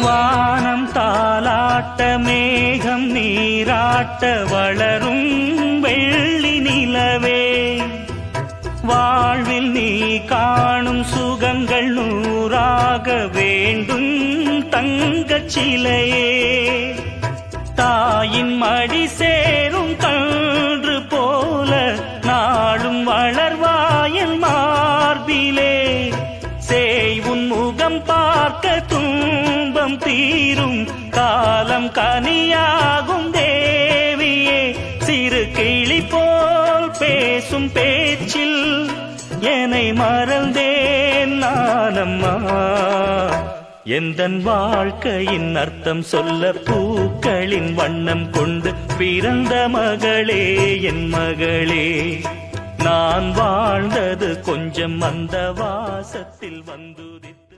வானம் தாலாட்ட மேகம் நீராட்ட வளரும் வெள்ளி நிலவே வாழ்வில் நீ காணும் சுகங்கள் நூறாக வேண்டும் தங்கச் சிலையே தாயின் மடி சேரும் கன்று போல நாளும் வளர்வாயின் மார்பிலே சேய் உன் முகம் பார்க்க துன்பம் தீரும் காலம் கனியாகும் தேவியே சிறு கிளி போல் பேசும் பேச்சில் என்னை மறந்தேன் நானம்மா எந்தன் வாழ்க்கையின் அர்த்தம் சொல்ல பூக்களின் வண்ணம் கொண்டு பிறந்த மகளே என் மகளே நான் வாழ்ந்தது கொஞ்சம் அந்த வாசத்தில் வந்துதித்து